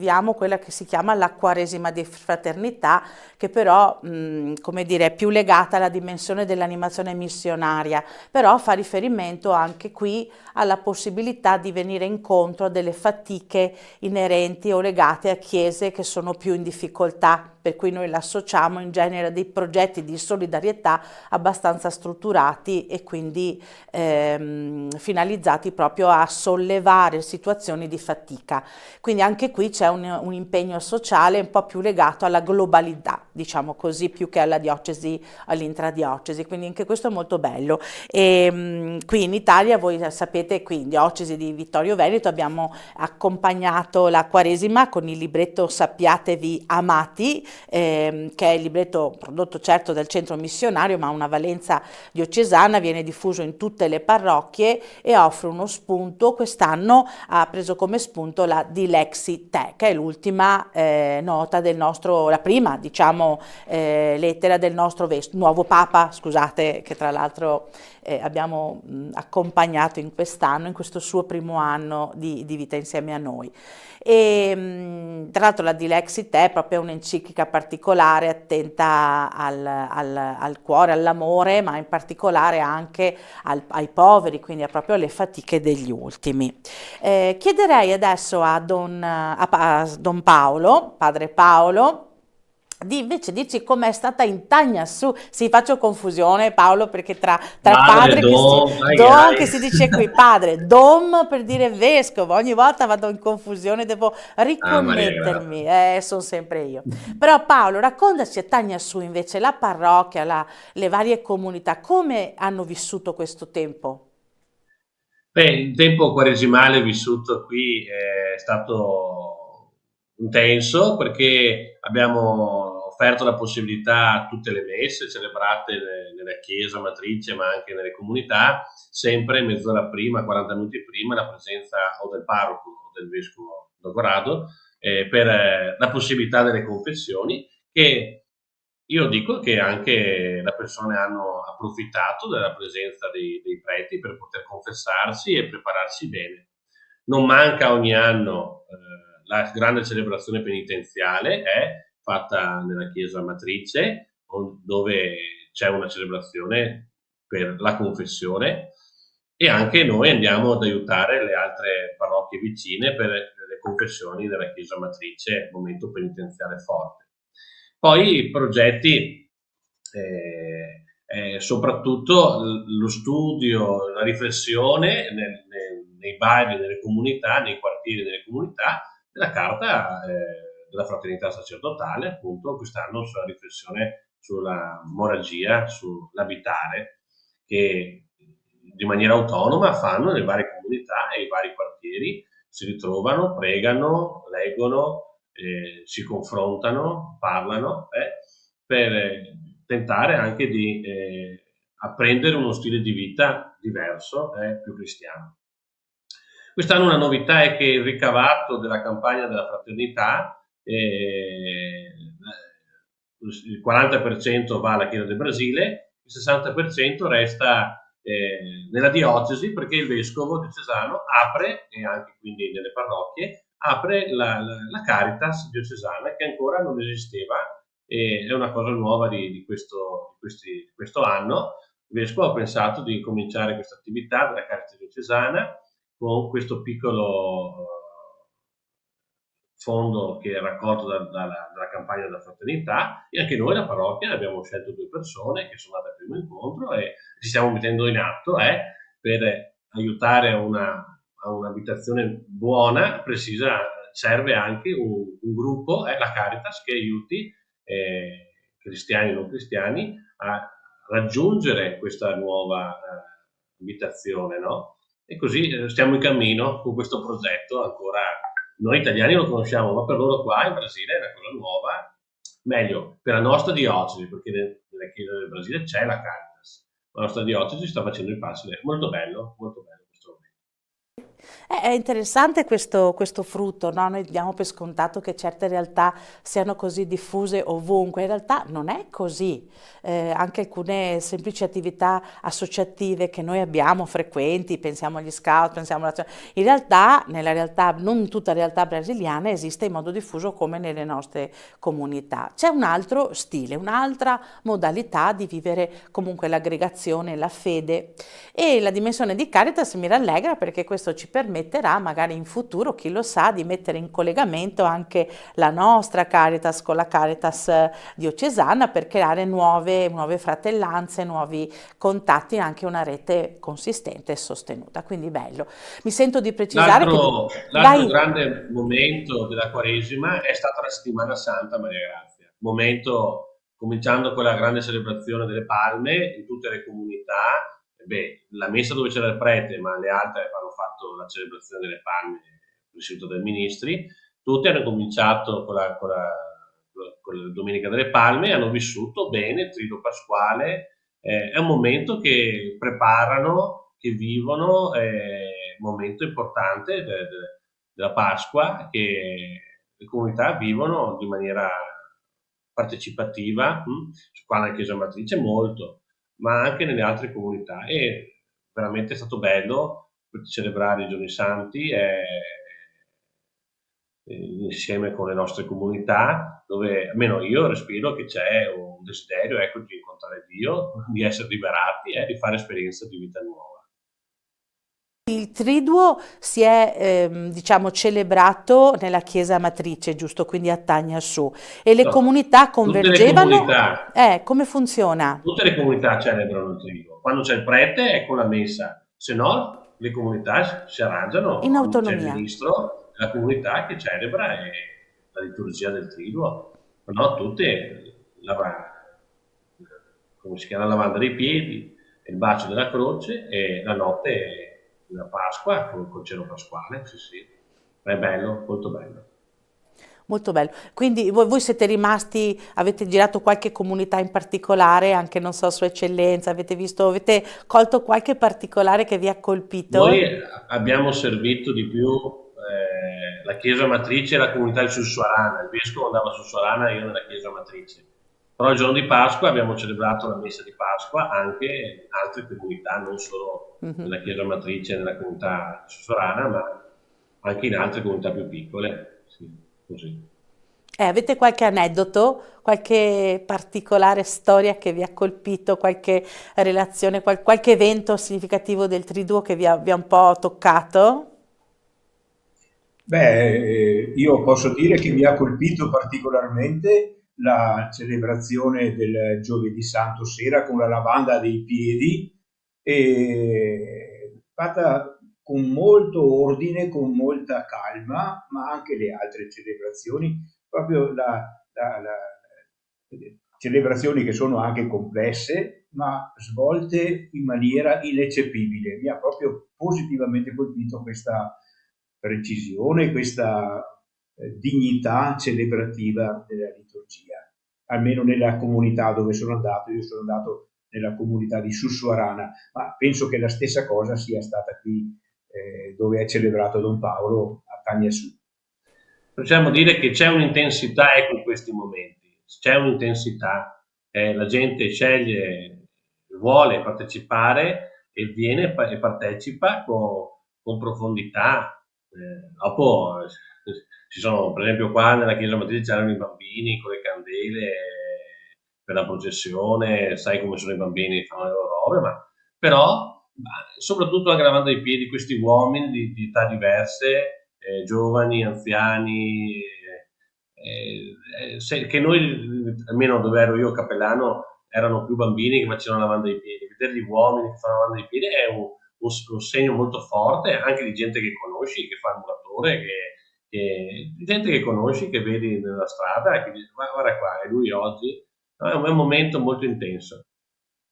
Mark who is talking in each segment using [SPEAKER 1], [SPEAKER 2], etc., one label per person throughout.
[SPEAKER 1] viviamo quella che si chiama la Quaresima di fraternità, che però, come dire, è più legata alla dimensione dell'animazione missionaria, però fa riferimento anche qui alla possibilità di venire incontro a delle fatiche inerenti o legate a chiese che sono più in difficoltà, per cui noi l'associamo in genere a dei progetti di solidarietà abbastanza strutturati e quindi finalizzati proprio a sollevare situazioni di fatica. Quindi anche qui c'è un impegno sociale un po' più legato alla globalità, diciamo così, più che alla diocesi, all'intradiocesi, quindi anche questo è molto bello. Qui in Italia, voi sapete, qui in diocesi di Vittorio Veneto abbiamo accompagnato la Quaresima con il libretto Sappiatevi amati, che è il libretto prodotto certo dal centro missionario, ma ha una valenza diocesana, viene diffuso in tutte le parrocchie e offre uno spunto. Quest'anno ha preso come spunto la Dilexi Te, che è l'ultima nota del nostro, la prima, diciamo, lettera del nostro nuovo Papa, scusate, che tra l'altro abbiamo accompagnato in quest'anno, in questo suo primo anno di vita insieme a noi. E tra l'altro la Dilexit è proprio un'enciclica particolare, attenta al cuore, all'amore, ma in particolare anche ai poveri, quindi proprio alle fatiche degli ultimi. Chiederei adesso a Don Paolo, padre Paolo, di invece dirci com'è stata in Tagna Su. Sì, faccio confusione Paolo perché tra
[SPEAKER 2] Padre
[SPEAKER 1] padre che si,
[SPEAKER 2] Dom, ai
[SPEAKER 1] Don
[SPEAKER 2] ai.
[SPEAKER 1] che si dice qui, padre, Dom per dire vescovo, ogni volta vado in confusione, devo
[SPEAKER 2] Ah, Maria Grazia.
[SPEAKER 1] riconnettermi, sono sempre io. Però Paolo, raccontaci a Tagna Su invece la parrocchia, le varie comunità, come hanno vissuto questo tempo?
[SPEAKER 2] Beh, il tempo quaresimale vissuto qui è stato intenso perché abbiamo offerto la possibilità a tutte le messe celebrate nella chiesa matrice ma anche nelle comunità, sempre mezz'ora prima, 40 minuti prima, la presenza o del parroco o del vescovo Doverato per la possibilità delle confessioni che io dico che anche le persone hanno approfittato della presenza dei preti per poter confessarsi e prepararsi bene. Non manca ogni anno la grande celebrazione penitenziale, è fatta nella chiesa matrice, dove c'è una celebrazione per la confessione e anche noi andiamo ad aiutare le altre parrocchie vicine per le confessioni della chiesa matrice, momento penitenziale forte. Poi i progetti, soprattutto lo studio, la riflessione nei vari, nelle comunità, nei quartieri delle comunità, della carta della fraternità sacerdotale, appunto quest'anno sulla riflessione sulla moragia, sull'abitare, che di maniera autonoma fanno le varie comunità e i vari quartieri, si ritrovano, pregano, leggono, si confrontano, parlano, per tentare anche di apprendere uno stile di vita diverso, più cristiano. Quest'anno una novità è che il ricavato della campagna della fraternità, il 40% va alla Chiesa del Brasile, il 60% resta nella diocesi perché il vescovo diocesano apre, e anche quindi nelle parrocchie, apre la Caritas diocesana che ancora non esisteva e è una cosa nuova di questo anno. Il vescovo ha pensato di cominciare questa attività della Caritas diocesana con questo piccolo fondo che è raccolto dalla campagna della fraternità e anche noi la parrocchia abbiamo scelto 2 persone che sono andate al primo incontro e ci stiamo mettendo in atto per aiutare a un'abitazione buona, precisa, serve anche un gruppo, la Caritas, che aiuti cristiani e non cristiani a raggiungere questa nuova abitazione, no? E così stiamo in cammino con questo progetto ancora. Noi italiani lo conosciamo, ma per loro qua in Brasile è una cosa nuova, meglio, per la nostra diocesi, perché nella Chiesa del Brasile c'è la Caritas, la nostra diocesi sta facendo i passi, è molto bello questo momento.
[SPEAKER 1] È interessante questo frutto, no? Noi diamo per scontato che certe realtà siano così diffuse ovunque, in realtà non è così. Anche alcune semplici attività associative che noi abbiamo frequenti, pensiamo agli scout, pensiamo in realtà, nella realtà, non in tutta la realtà brasiliana esiste in modo diffuso come nelle nostre comunità. C'è un altro stile, un'altra modalità di vivere comunque l'aggregazione, la fede e la dimensione di Caritas mi rallegra perché questo ci permetterà magari in futuro, chi lo sa, di mettere in collegamento anche la nostra Caritas con la Caritas diocesana per creare nuove fratellanze, nuovi contatti, anche una rete consistente e sostenuta. Quindi bello. Mi sento di precisare che...
[SPEAKER 2] L'altro
[SPEAKER 1] Vai!
[SPEAKER 2] grande momento della Quaresima è stata la settimana santa Maria Grazia, momento cominciando con la grande celebrazione delle palme in tutte le comunità. Beh, la messa dove c'era il prete, ma le altre hanno fatto la celebrazione delle palme presieduto dai ministri. Tutti hanno cominciato con la Domenica delle Palme e hanno vissuto bene il Triduo Pasquale. È un momento che preparano, che vivono, un momento importante della Pasqua che le comunità vivono di maniera partecipativa, qua nella Chiesa Matrice molto, ma anche nelle altre comunità. E veramente è stato bello celebrare i giorni santi insieme con le nostre comunità, dove almeno io respiro che c'è un desiderio, ecco, di incontrare Dio, di essere liberati e di fare esperienza di vita nuova.
[SPEAKER 1] Il Triduo si è, diciamo, celebrato nella chiesa matrice, giusto? Quindi a Tagna Su. E le
[SPEAKER 2] No,
[SPEAKER 1] comunità
[SPEAKER 2] tutte le
[SPEAKER 1] convergevano?
[SPEAKER 2] comunità
[SPEAKER 1] Come funziona?
[SPEAKER 2] Tutte le comunità celebrano il triduo. Quando c'è il prete è con la messa, se no le comunità si
[SPEAKER 1] In
[SPEAKER 2] arrangiano, c'è il
[SPEAKER 1] autonomia.
[SPEAKER 2] ministro della comunità che celebra la liturgia del triduo. No, tutte come si chiama, la lavanda dei piedi, il bacio della croce e la notte della Pasqua col cielo pasquale, sì sì. Ma è bello, molto bello.
[SPEAKER 1] Molto bello. Quindi voi siete rimasti, avete girato qualche comunità in particolare, anche non so, Sua Eccellenza, avete visto, avete colto qualche particolare che vi ha
[SPEAKER 2] Noi
[SPEAKER 1] colpito?
[SPEAKER 2] abbiamo servito di più la chiesa matrice e la comunità di Sussuarana. Il vescovo andava a Sussuarana e io nella chiesa matrice. Però il giorno di Pasqua abbiamo celebrato la messa di Pasqua anche in altre comunità, non solo
[SPEAKER 1] Mhm.
[SPEAKER 2] nella chiesa matrice e nella comunità di Sussuarana, ma anche in altre comunità più piccole. Sì, così.
[SPEAKER 1] Avete qualche aneddoto, qualche particolare storia che vi ha colpito, qualche relazione, qualche evento significativo del Triduo che vi ha un po' toccato?
[SPEAKER 3] Beh, io posso dire che mi ha colpito particolarmente la celebrazione del Giovedì Santo sera con la lavanda dei piedi, fatta con molto ordine, con molta calma, ma anche le altre celebrazioni, proprio celebrazioni che sono anche complesse, ma svolte in maniera ineccepibile. Mi ha proprio positivamente colpito questa precisione, questa dignità celebrativa della liturgia, almeno nella comunità dove sono andato. Io sono andato nella comunità di Sussuarana, ma penso che la stessa cosa sia stata qui dove è celebrato Don Paolo a Tagnasu.
[SPEAKER 2] Possiamo dire che c'è un'intensità, ecco, in questi momenti, c'è un'intensità, la gente sceglie, vuole partecipare e viene e partecipa con profondità. Dopo ci sono, per esempio qua nella chiesa matrice c'erano i bambini con le candele per la processione, sai come sono i bambini, fanno le loro robe, ma però soprattutto anche lavando i piedi questi uomini di età diverse, giovani, anziani, che noi, almeno dove ero io cappellano, erano più bambini che facevano la lavanda dei piedi. Vedere gli uomini che fanno la lavanda dei piedi è un segno molto forte, anche di gente che conosci, che fa il muratore, di gente che conosci, che vedi nella strada e che dici, guarda qua, è lui oggi. No, è un momento molto intenso.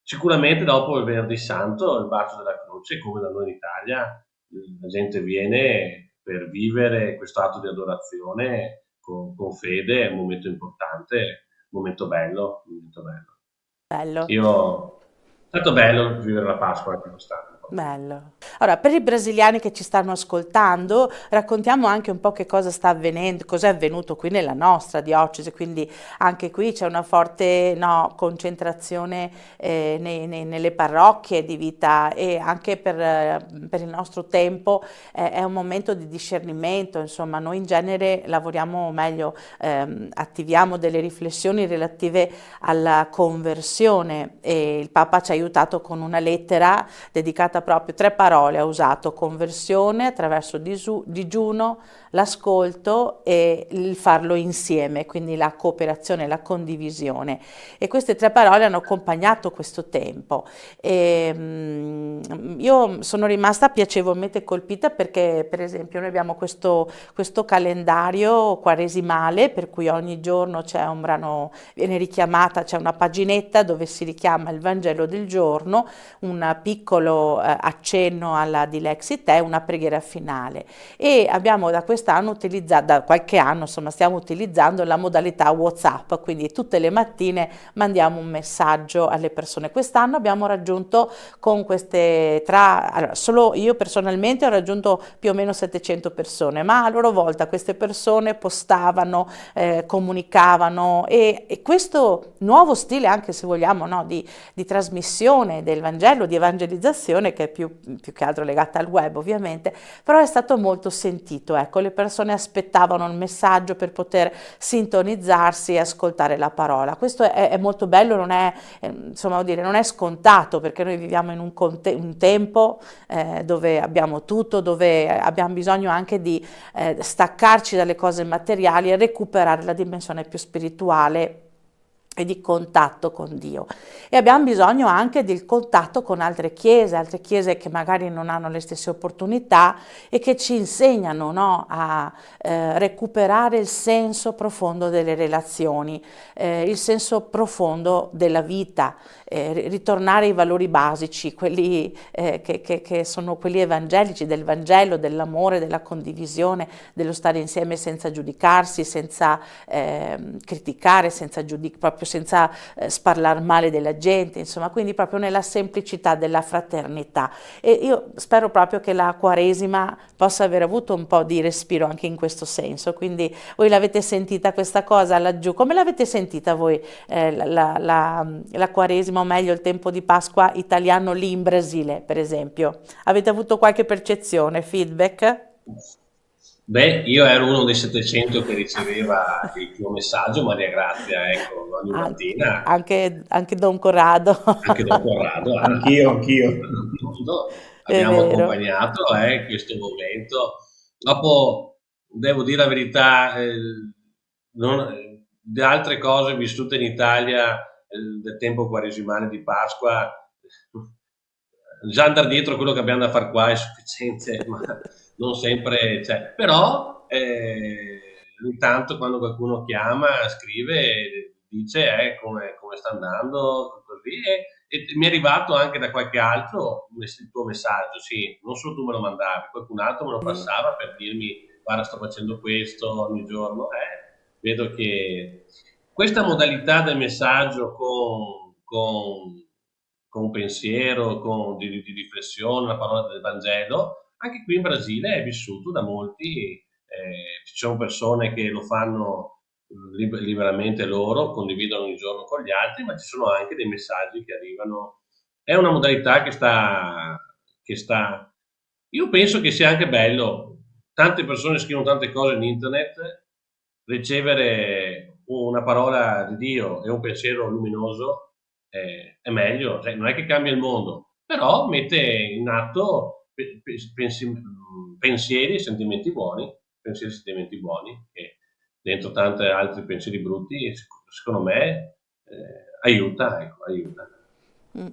[SPEAKER 2] Sicuramente dopo il Venerdì Santo, il bacio della croce, come da noi in Italia, la gente viene per vivere questo atto di adorazione con fede, è un momento importante, un momento bello, un momento bello.
[SPEAKER 1] Bello.
[SPEAKER 2] Io, è stato bello vivere la Pasqua anche quest'anno.
[SPEAKER 1] Bello. Allora, per i brasiliani che ci stanno ascoltando, raccontiamo anche un po' che cosa sta avvenendo, cosa è avvenuto qui nella nostra diocesi, quindi anche qui c'è una forte, no, concentrazione nelle parrocchie di vita, e anche per il nostro tempo è un momento di discernimento. Insomma, noi in genere lavoriamo meglio, attiviamo delle riflessioni relative alla conversione, e il Papa ci ha aiutato con una lettera dedicata proprio, 3 parole ha usato: conversione attraverso digiuno, l'ascolto e il farlo insieme, quindi la cooperazione, la condivisione. E queste 3 parole hanno accompagnato questo tempo. Io sono rimasta piacevolmente colpita perché, per esempio, noi abbiamo questo calendario quaresimale per cui ogni giorno c'è un brano, viene richiamata, c'è una paginetta dove si richiama il Vangelo del giorno, un piccolo accenno alla Dilexit e una preghiera finale. E abbiamo da quest'anno utilizzato, da qualche anno insomma, stiamo utilizzando la modalità WhatsApp, quindi tutte le mattine mandiamo un messaggio alle persone. Quest'anno abbiamo raggiunto con queste allora, solo io personalmente ho raggiunto più o meno 700 persone, ma a loro volta queste persone postavano, comunicavano, e questo nuovo stile, anche se vogliamo, no, di trasmissione del Vangelo, di evangelizzazione, che è più che altro legata al web ovviamente, però è stato molto sentito. Ecco, le persone aspettavano il messaggio per poter sintonizzarsi e ascoltare la parola. Questo è molto bello, non è, insomma, vuol dire, non è scontato, perché noi viviamo in un tempo dove abbiamo tutto, dove abbiamo bisogno anche di staccarci dalle cose materiali e recuperare la dimensione più spirituale e di contatto con Dio. E abbiamo bisogno anche del contatto con altre chiese che magari non hanno le stesse opportunità e che ci insegnano, no, a recuperare il senso profondo delle relazioni, il senso profondo della vita, ritornare ai valori basici, quelli che sono quelli evangelici, del Vangelo, dell'amore, della condivisione, dello stare insieme senza giudicarsi, senza criticare, proprio senza sparlar male della gente, insomma, quindi proprio nella semplicità della fraternità. E io spero proprio che la Quaresima possa aver avuto un po' di respiro anche in questo senso. Quindi voi l'avete sentita questa cosa laggiù? Come l'avete sentita voi la Quaresima, o meglio il tempo di Pasqua italiano lì in Brasile, per esempio? Avete avuto qualche percezione, feedback?
[SPEAKER 2] Beh, io ero uno dei 700 che riceveva il tuo messaggio, Maria Grazia, ecco, ogni mattina.
[SPEAKER 1] Anche Don Corrado.
[SPEAKER 2] Anche Don Corrado.
[SPEAKER 3] Anch'io.
[SPEAKER 2] Abbiamo accompagnato questo momento. Dopo, devo dire la verità, di altre cose vissute in Italia del tempo quaresimale di Pasqua, già andare dietro quello che abbiamo da fare qua è sufficiente, ma non sempre c'è. Però ogni tanto quando qualcuno chiama, scrive, dice come sta andando, così, e mi è arrivato anche da qualche altro il tuo messaggio, sì, non solo tu me lo mandavi, qualcun altro me lo passava per dirmi: guarda, sto facendo questo ogni giorno. Vedo che questa modalità del messaggio con un pensiero, di riflessione, una parola del Vangelo, anche qui in Brasile è vissuto da molti. Ci sono persone che lo fanno liberamente loro, condividono ogni giorno con gli altri, ma ci sono anche dei messaggi che arrivano. È una modalità che sta. Io penso che sia anche bello. Tante persone scrivono tante cose in internet, ricevere una parola di Dio e un pensiero luminoso è meglio, cioè, non è che cambia il mondo, però mette in atto pensieri e sentimenti buoni, che dentro tanti altri pensieri brutti, secondo me, aiuta.
[SPEAKER 1] Mm.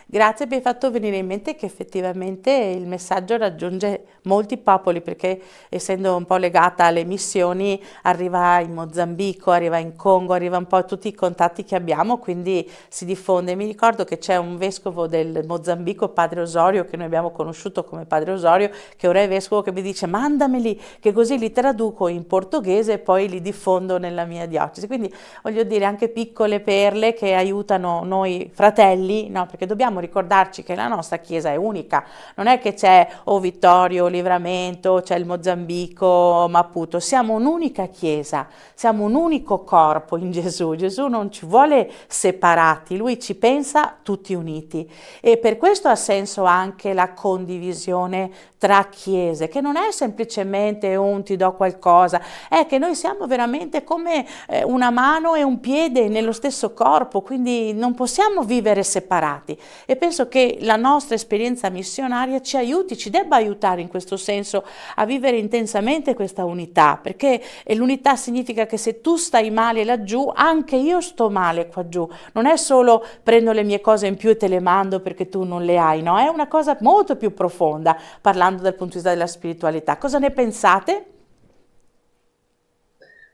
[SPEAKER 1] Grazie, mi hai fatto venire in mente che effettivamente il messaggio raggiunge molti popoli, perché essendo un po' legata alle missioni arriva in Mozambico, arriva in Congo, arriva un po' a tutti i contatti che abbiamo, quindi si diffonde. Mi ricordo che c'è un vescovo del Mozambico, Padre Osorio, che noi abbiamo conosciuto come Padre Osorio, che ora è vescovo, che mi dice: mandameli, che così li traduco in portoghese e poi li diffondo nella mia diocesi. Quindi voglio dire, anche piccole perle che aiutano noi fratelli, no? Perché dobbiamo ricordarci che la nostra Chiesa è unica, non è che c'è o Vittorio, o Livramento, c'è il Mozambico, Maputo, siamo un'unica Chiesa, siamo un unico corpo in Gesù. Gesù non ci vuole separati, lui ci pensa tutti uniti, e per questo ha senso anche la condivisione tra chiese, che non è semplicemente un ti do qualcosa, è che noi siamo veramente come una mano e un piede nello stesso corpo, quindi non possiamo vivere separati, e penso che la nostra esperienza missionaria ci aiuti, ci debba aiutare in questo senso a vivere intensamente questa unità, perché l'unità significa che se tu stai male laggiù, anche io sto male qua giù, non è solo prendo le mie cose in più e te le mando perché tu non le hai, no, è una cosa molto più profonda, parlando dal punto di vista della spiritualità. Cosa ne pensate?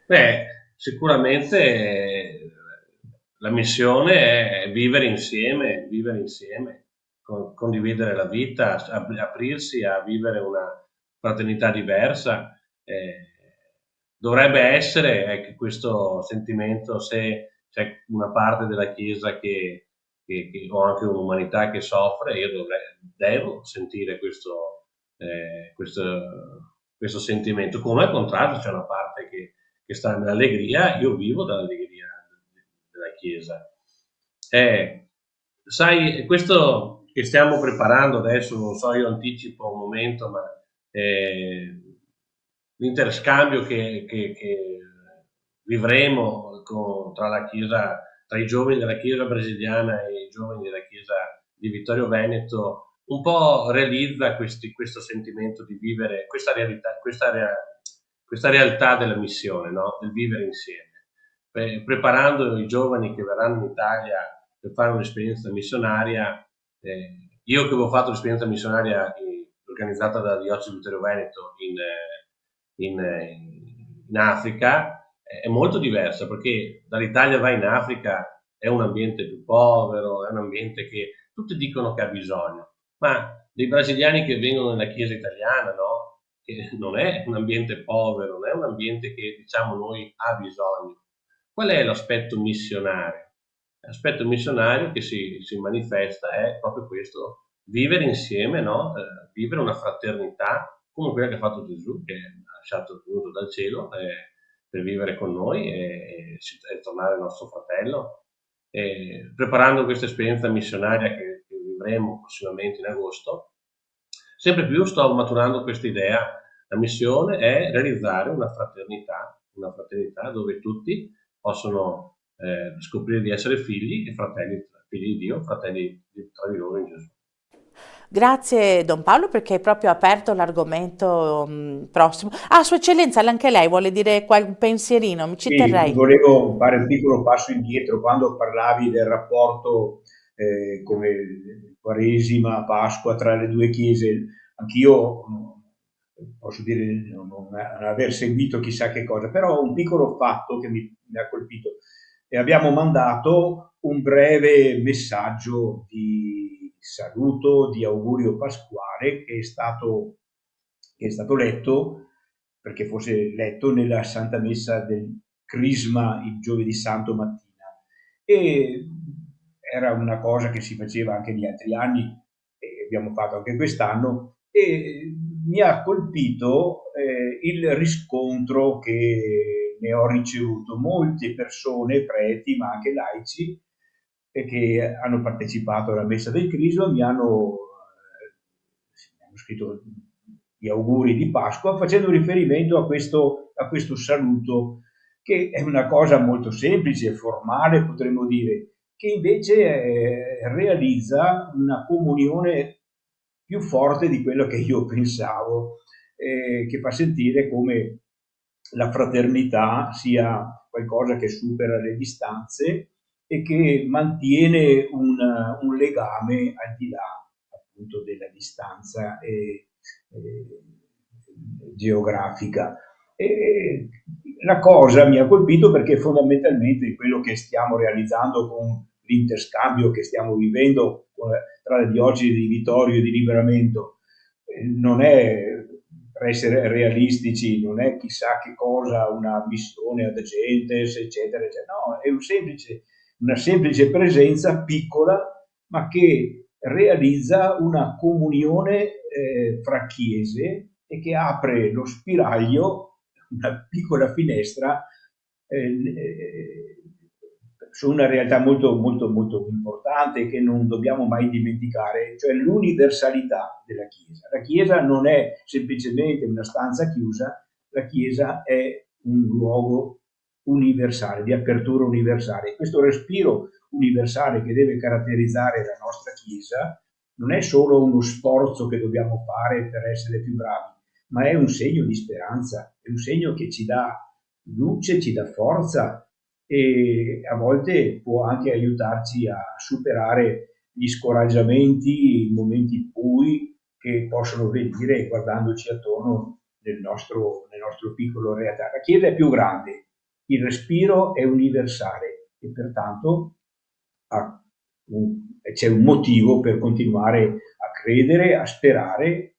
[SPEAKER 2] Beh, sicuramente la missione è vivere insieme, condividere la vita, aprirsi a vivere una fraternità diversa. Dovrebbe essere, ecco, questo sentimento, se c'è una parte della Chiesa o anche un'umanità che soffre, io devo sentire questo sentimento. Come al contrario c'è una parte che sta nell'allegria, io vivo dall'allegria della Chiesa. Sai, questo che stiamo preparando adesso, non so, io anticipo un momento, ma l'interscambio che vivremo tra la Chiesa, tra i giovani della Chiesa brasiliana e i giovani della Chiesa di Vittorio Veneto, un po' realizza questo sentimento di vivere questa realtà della missione, no? Del vivere insieme. Preparando i giovani che verranno in Italia per fare un'esperienza missionaria, io che avevo fatto l'esperienza missionaria organizzata dalla Diocesi di Vittorio Veneto in Africa, è molto diversa, perché dall'Italia vai in Africa, è un ambiente più povero, è un ambiente che tutti dicono che ha bisogno, ma dei brasiliani che vengono nella Chiesa italiana, no? Che non è un ambiente povero, non è un ambiente che diciamo noi ha bisogno. Qual è l'aspetto missionario? L'aspetto missionario che si manifesta è proprio questo, vivere insieme, no? Vivere una fraternità come quella che ha fatto Gesù, che ha lasciato venuto dal cielo per vivere con noi e tornare al nostro fratello. Preparando questa esperienza missionaria che vivremo prossimamente in agosto, sempre più sto maturando questa idea. La missione è realizzare una fraternità dove tutti possono scoprire di essere figli e fratelli, figli di Dio, fratelli tra di loro in Gesù.
[SPEAKER 1] Grazie Don Paolo, perché hai proprio aperto l'argomento prossimo. Ah, Sua Eccellenza, anche lei vuole dire un pensierino, ci
[SPEAKER 3] Sì,
[SPEAKER 1] terrei.
[SPEAKER 3] volevo fare un piccolo passo indietro quando parlavi del rapporto come Quaresima, Pasqua tra le due chiese. Anch'io posso dire non aver seguito chissà che cosa, però un piccolo fatto che mi ha colpito. E abbiamo mandato un breve messaggio di saluto, di augurio pasquale che è stato letto, perché fosse letto nella Santa Messa del Crisma il giovedì santo mattina. E era una cosa che si faceva anche negli altri anni e abbiamo fatto anche quest'anno, e mi ha colpito il riscontro che ne ho ricevuto. Molte persone, preti ma anche laici, che hanno partecipato alla Messa del Crisma mi hanno scritto gli auguri di Pasqua facendo riferimento a questo saluto, che è una cosa molto semplice, formale potremmo dire, che invece realizza una comunione più forte di quello che io pensavo, che fa sentire come la fraternità sia qualcosa che supera le distanze e che mantiene un legame al di là appunto della distanza geografica. E la cosa mi ha colpito perché fondamentalmente quello che stiamo realizzando con l'interscambio che stiamo vivendo tra le diocesi di Vittorio e di Livramento non è, per essere realistici, non è chissà che cosa, una missione ad gentes, eccetera, eccetera. No, è una semplice presenza piccola, ma che realizza una comunione fra chiese e che apre lo spiraglio, una piccola finestra su una realtà molto, molto, molto importante che non dobbiamo mai dimenticare, cioè l'universalità della Chiesa. La Chiesa non è semplicemente una stanza chiusa, la Chiesa è un luogo universale, di apertura universale. Questo respiro universale che deve caratterizzare la nostra Chiesa non è solo uno sforzo che dobbiamo fare per essere più bravi, ma è un segno di speranza, è un segno che ci dà luce, ci dà forza e a volte può anche aiutarci a superare gli scoraggiamenti, i momenti bui che possono venire guardandoci attorno nel nostro piccolo realtà. La Chiesa è più grande, il respiro è universale e pertanto c'è un motivo per continuare a credere, a sperare,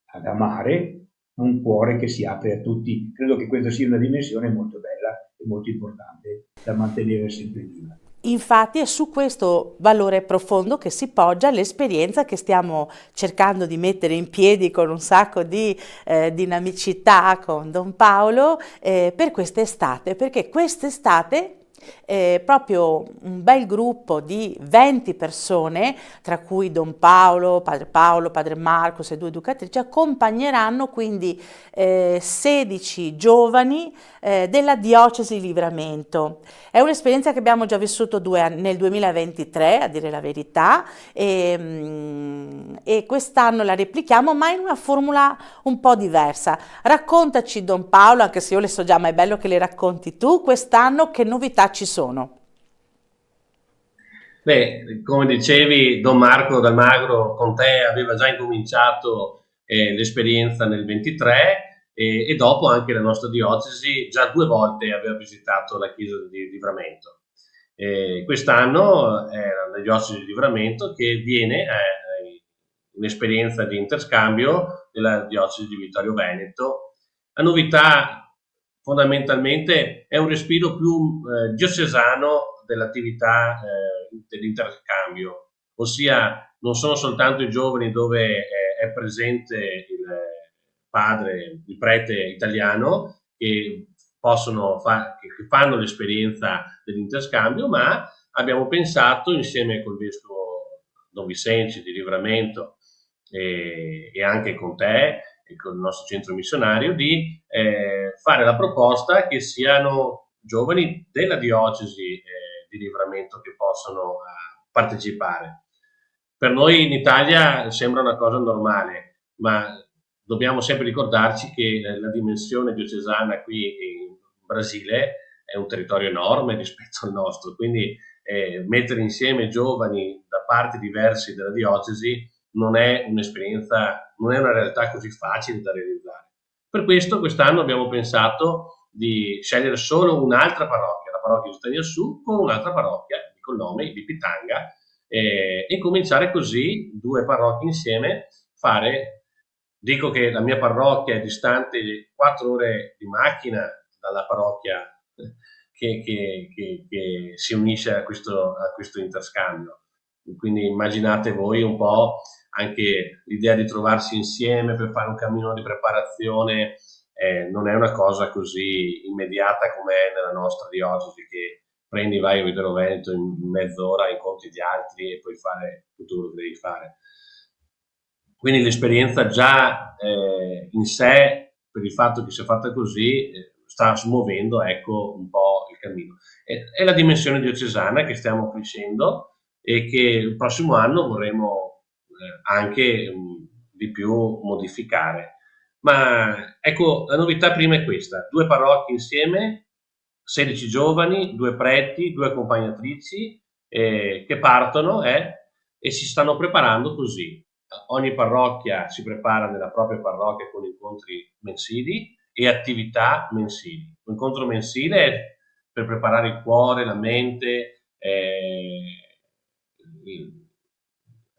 [SPEAKER 3] ad amare, un cuore che si apre a tutti. Credo che questa sia una dimensione molto bella e molto importante da mantenere sempre viva.
[SPEAKER 1] Infatti è su questo valore profondo che si poggia l'esperienza che stiamo cercando di mettere in piedi con un sacco di dinamicità con Don Paolo per quest'estate, perché quest'estate proprio un bel gruppo di 20 persone, tra cui Don Paolo, Padre Marcos e 2 educatrici, accompagneranno quindi 16 giovani della Diocesi di Livramento. È un'esperienza che abbiamo già vissuto nel 2023, a dire la verità, e quest'anno la replichiamo, ma in una formula un po' diversa. Raccontaci, Don Paolo, anche se io le so già, ma è bello che le racconti tu, quest'anno che novità ci sono?
[SPEAKER 2] Beh, come dicevi, Don Marco d'Almagro con te aveva già incominciato l'esperienza nel 23 e dopo anche la nostra diocesi già 2 volte aveva visitato la chiesa di Livramento. Quest'anno è la diocesi di Livramento che viene un'esperienza di interscambio della diocesi di Vittorio Veneto. La novità fondamentalmente è un respiro più diocesano dell'attività dell'interscambio, ossia non sono soltanto i giovani dove è presente il padre, il prete italiano che che fanno l'esperienza dell'interscambio, ma abbiamo pensato insieme col vescovo Don Vicenzi di Livramento e anche con te e con il nostro centro missionario di fare la proposta che siano giovani della diocesi di Livramento che possano partecipare. Per noi in Italia sembra una cosa normale, ma dobbiamo sempre ricordarci che la dimensione diocesana qui in Brasile è un territorio enorme rispetto al nostro, quindi mettere insieme giovani da parti diverse della diocesi non è un'esperienza, non è una realtà così facile da realizzare. Per questo quest'anno abbiamo pensato di scegliere solo un'altra parrocchia, la parrocchia di Stagna Su, con un'altra parrocchia col nome di Pitanga e cominciare così 2 parrocchie insieme fare. Dico che la mia parrocchia è distante 4 ore di macchina dalla parrocchia che si unisce a questo interscambio. Quindi immaginate voi un po' anche l'idea di trovarsi insieme per fare un cammino di preparazione, non è una cosa così immediata come è nella nostra diocesi, che prendi, vai a Vittorio Veneto in mezz'ora, incontri gli altri e puoi fare tutto quello che devi fare. Quindi l'esperienza già in sé, per il fatto che sia fatta così, sta smuovendo ecco, un po' il cammino. È la dimensione diocesana che stiamo crescendo e che il prossimo anno vorremmo anche di più modificare. Ma ecco, la novità prima è questa: 2 parrocchie insieme, 16 giovani, 2 preti, 2 accompagnatrici che partono e si stanno preparando così. Ogni parrocchia si prepara nella propria parrocchia con incontri mensili e attività mensili. L'incontro mensile è per preparare il cuore, la mente,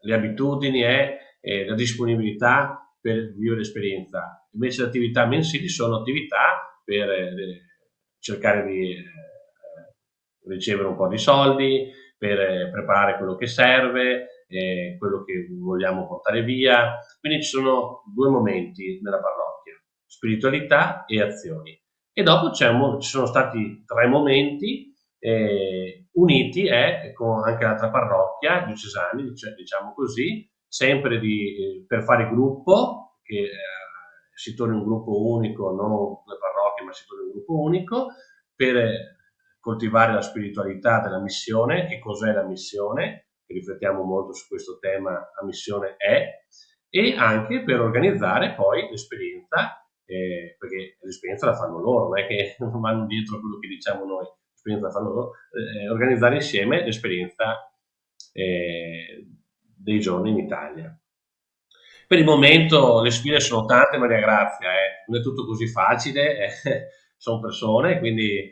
[SPEAKER 2] le abitudini e la disponibilità per vivere l'esperienza. Invece le attività mensili sono attività per cercare di ricevere un po' di soldi, per preparare quello che serve, quello che vogliamo portare via. Quindi ci sono due momenti nella parrocchia: spiritualità e azioni. E dopo ci sono stati tre momenti uniti con anche l'altra parrocchia, diocesani, diciamo così, sempre per fare gruppo, che si torni un gruppo unico, non due parrocchie, ma si torni un gruppo unico, per coltivare la spiritualità della missione. Che cos'è la missione? Riflettiamo molto su questo tema, la missione è, e anche per organizzare poi l'esperienza, perché l'esperienza la fanno loro, non è che non vanno dietro a quello che diciamo noi, l'esperienza la fanno loro, organizzare insieme l'esperienza dei giorni in Italia. Per il momento le sfide sono tante, Maria Grazia, non è tutto così facile, sono persone, quindi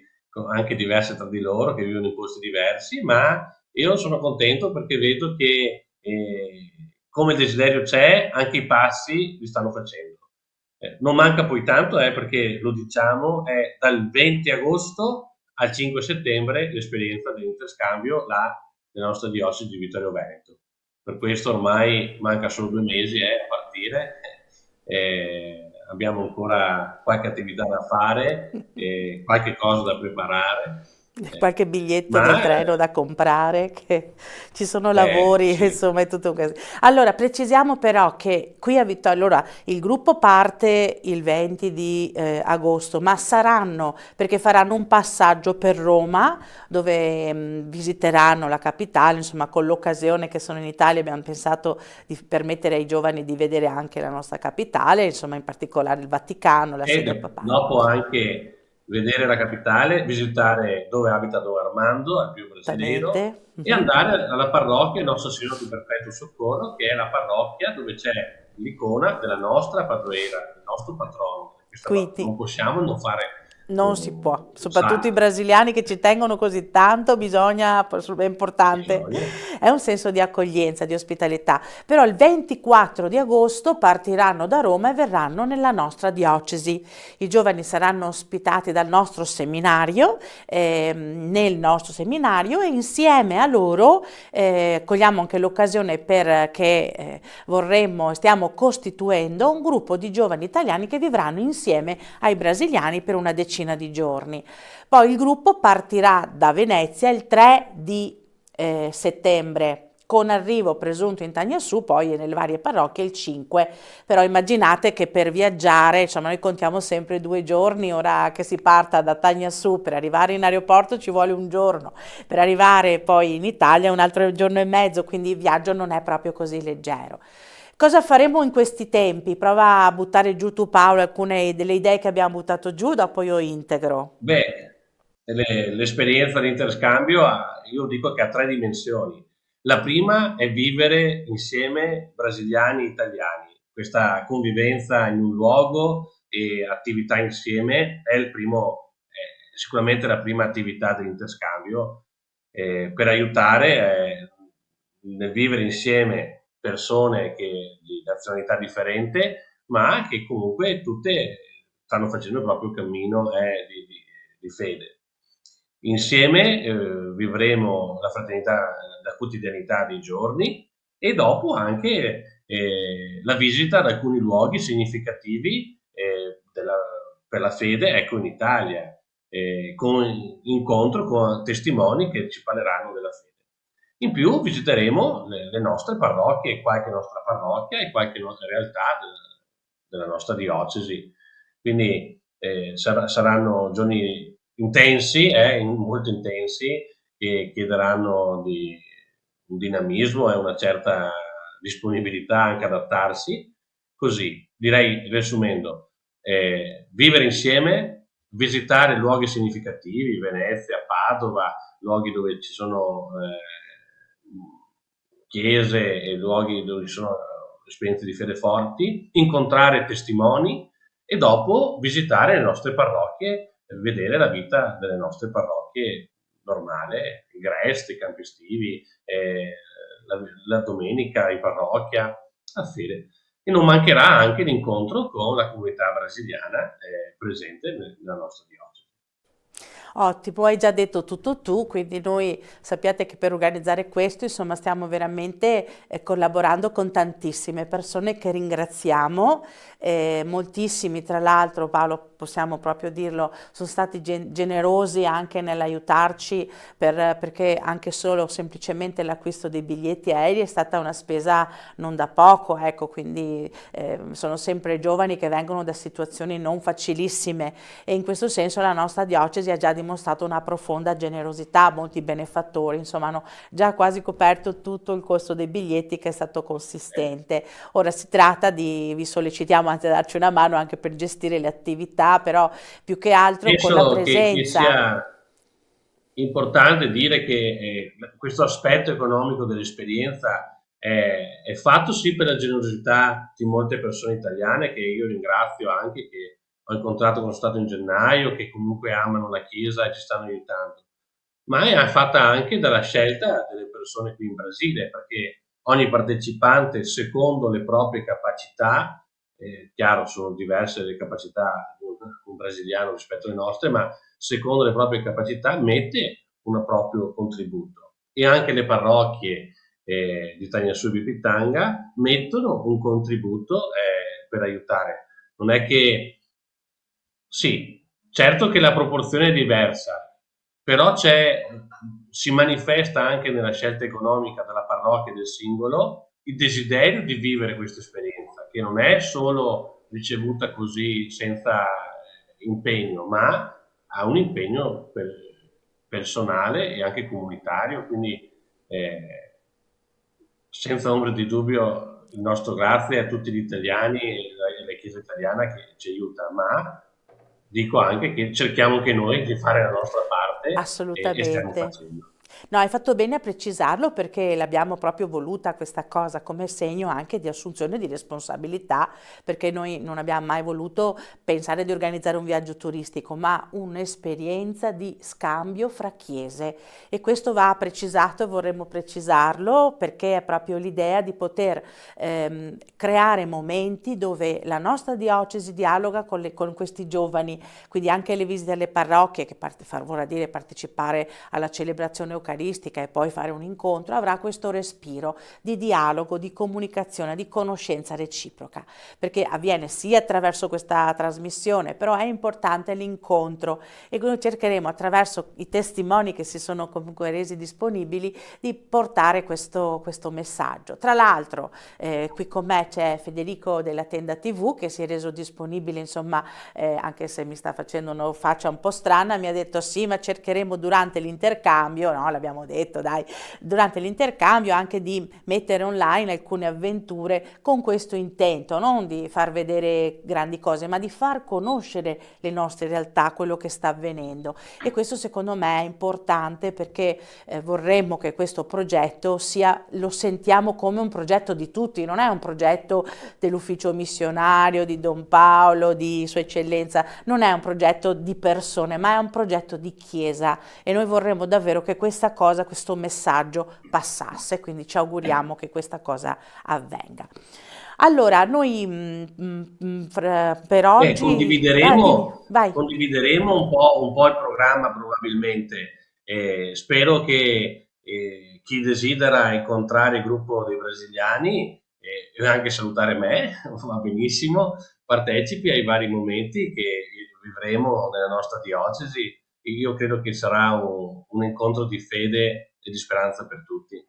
[SPEAKER 2] anche diverse tra di loro, che vivono in posti diversi, ma io sono contento perché vedo che come il desiderio c'è, anche i passi li stanno facendo. Non manca poi tanto, perché lo diciamo, è dal 20 agosto al 5 settembre l'esperienza dell'interscambio nella nostra diocesi di Vittorio Veneto. Per questo ormai manca solo 2 mesi a partire, abbiamo ancora qualche attività da fare, qualche cosa da preparare.
[SPEAKER 1] Qualche biglietto del treno da comprare, che ci sono lavori,
[SPEAKER 2] sì.
[SPEAKER 1] insomma è tutto così. Allora, precisiamo però che qui a Vittorio, allora, il gruppo parte il 20 di agosto, ma perché faranno un passaggio per Roma, dove visiteranno la capitale, insomma con l'occasione che sono in Italia abbiamo pensato di permettere ai giovani di vedere anche la nostra capitale, insomma in particolare il Vaticano, la sede papale.
[SPEAKER 2] Dopo anche vedere la capitale, visitare dove abita Don Armando, al Pio Brasileiro, e andare alla parrocchia Nostra Signora di Perpetuo Soccorro, che è la parrocchia dove c'è l'icona della nostra padroera, il nostro patrono.
[SPEAKER 1] Quindi
[SPEAKER 2] non possiamo non fare.
[SPEAKER 1] Non si può, soprattutto i brasiliani che ci tengono così tanto, è importante, è un senso di accoglienza, di ospitalità. Però il 24 di agosto partiranno da Roma e verranno nella nostra diocesi. I giovani saranno ospitati dal nostro seminario, nel nostro seminario, e insieme a loro cogliamo anche l'occasione perché stiamo costituendo un gruppo di giovani italiani che vivranno insieme ai brasiliani per una decina di giorni. Poi il gruppo partirà da Venezia il 3 di settembre, con arrivo presunto in Tagnassù, poi nelle varie parrocchie il 5. Però immaginate che per viaggiare, insomma, noi contiamo sempre 2 giorni, ora che si parta da Tagnassù per arrivare in aeroporto ci vuole un giorno, per arrivare poi in Italia un altro giorno e mezzo, quindi il viaggio non è proprio così leggero. Cosa faremo in questi tempi? Prova a buttare giù tu, Paolo, alcune delle idee che abbiamo buttato giù, dopo io integro.
[SPEAKER 2] L'esperienza di interscambio io dico che ha 3 dimensioni. La prima è vivere insieme brasiliani e italiani. Questa convivenza in un luogo e attività insieme è sicuramente la prima attività dell'interscambio, per aiutare nel vivere insieme persone di nazionalità differente, ma che comunque tutte stanno facendo il proprio cammino di fede. Insieme vivremo la fraternità, la quotidianità dei giorni, e dopo anche la visita ad alcuni luoghi significativi per la fede, ecco, in Italia, con incontro con testimoni che ci parleranno della fede. In più visiteremo le nostre parrocchie, qualche nostra parrocchia e qualche realtà della nostra diocesi. Quindi saranno giorni intensi, molto intensi, che chiederanno di un dinamismo e una certa disponibilità anche ad adattarsi. Così, direi, riassumendo, vivere insieme, visitare luoghi significativi, Venezia, Padova, luoghi dove ci sono chiese e luoghi dove ci sono esperienze di fede forti, incontrare testimoni e dopo visitare le nostre parrocchie, vedere la vita delle nostre parrocchie normale, i Gresti, i campi estivi, la domenica in parrocchia, a fede. E non mancherà anche l'incontro con la comunità brasiliana presente nella nostra diocesi.
[SPEAKER 1] Ottimo, hai già detto tutto tu, quindi noi sappiate che per organizzare questo, insomma, stiamo veramente collaborando con tantissime persone che ringraziamo, moltissimi tra l'altro, Paolo, possiamo proprio dirlo, sono stati generosi anche nell'aiutarci perché anche solo semplicemente l'acquisto dei biglietti aerei è stata una spesa non da poco, ecco, quindi sono sempre giovani che vengono da situazioni non facilissime e in questo senso la nostra diocesi ha già dimostrato una profonda generosità, molti benefattori, insomma hanno già quasi coperto tutto il costo dei biglietti che è stato consistente. Ora si tratta di, vi sollecitiamo anzi a darci una mano anche per gestire le attività, però più che altro con la
[SPEAKER 2] Penso che
[SPEAKER 1] presenza.
[SPEAKER 2] sia importante dire che questo aspetto economico dell'esperienza è fatto sì per la generosità di molte persone italiane, che io ringrazio anche, che ho incontrato quando sono stato in gennaio, che comunque amano la Chiesa e ci stanno aiutando, ma è fatta anche dalla scelta delle persone qui in Brasile, perché ogni partecipante, secondo le proprie capacità, chiaro, sono diverse le capacità di un brasiliano rispetto alle nostre, ma secondo le proprie capacità mette un proprio contributo. E anche le parrocchie di Tagnassubi Pitanga mettono un contributo per aiutare. Non è che, sì, certo che la proporzione è diversa, però si manifesta anche nella scelta economica della parrocchia e del singolo il desiderio di vivere questa esperienza, che non è solo ricevuta così senza impegno, ma ha un impegno personale e anche comunitario, quindi senza ombra di dubbio il nostro grazie a tutti gli italiani e alla Chiesa italiana che ci aiuta, ma dico anche che cerchiamo anche noi di fare la nostra parte e stiamo
[SPEAKER 1] Assolutamente.
[SPEAKER 2] facendo.
[SPEAKER 1] No, hai fatto bene a precisarlo perché l'abbiamo proprio voluta questa cosa come segno anche di assunzione di responsabilità, perché noi non abbiamo mai voluto pensare di organizzare un viaggio turistico, ma un'esperienza di scambio fra chiese e questo va precisato e vorremmo precisarlo perché è proprio l'idea di poter creare momenti dove la nostra diocesi dialoga con questi giovani, quindi anche le visite alle parrocchie, che vorrà dire partecipare alla celebrazione eucaristica e poi fare un incontro, avrà questo respiro di dialogo, di comunicazione, di conoscenza reciproca, perché avviene sia attraverso questa trasmissione, però è importante l'incontro e noi cercheremo attraverso i testimoni che si sono comunque resi disponibili di portare questo messaggio. Tra l'altro qui con me c'è Federico della Tenda TV che si è reso disponibile, insomma, anche se mi sta facendo una faccia un po' strana, mi ha detto sì, ma cercheremo durante l'intercambio, no, l'abbiamo detto, dai, durante l'intercambio anche di mettere online alcune avventure con questo intento, non di far vedere grandi cose, ma di far conoscere le nostre realtà, quello che sta avvenendo. E questo secondo me è importante perché vorremmo che questo progetto lo sentiamo come un progetto di tutti, non è un progetto dell'ufficio missionario, di Don Paolo, di Sua Eccellenza, non è un progetto di persone, ma è un progetto di Chiesa e noi vorremmo davvero che questa cosa, questo messaggio passasse, quindi ci auguriamo che questa cosa avvenga. Allora, noi per oggi... dimmi,
[SPEAKER 2] Condivideremo,
[SPEAKER 1] vai.
[SPEAKER 2] condivideremo un po' il programma probabilmente. Spero che chi desidera incontrare il gruppo dei brasiliani e anche salutare me, va benissimo, partecipi ai vari momenti che vivremo nella nostra diocesi. Io credo che sarà un incontro di fede e di speranza per tutti.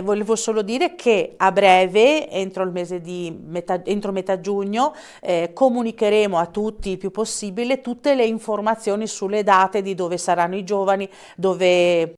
[SPEAKER 1] Volevo solo dire che a breve, entro metà giugno, comunicheremo a tutti il più possibile tutte le informazioni sulle date di dove saranno i giovani, dove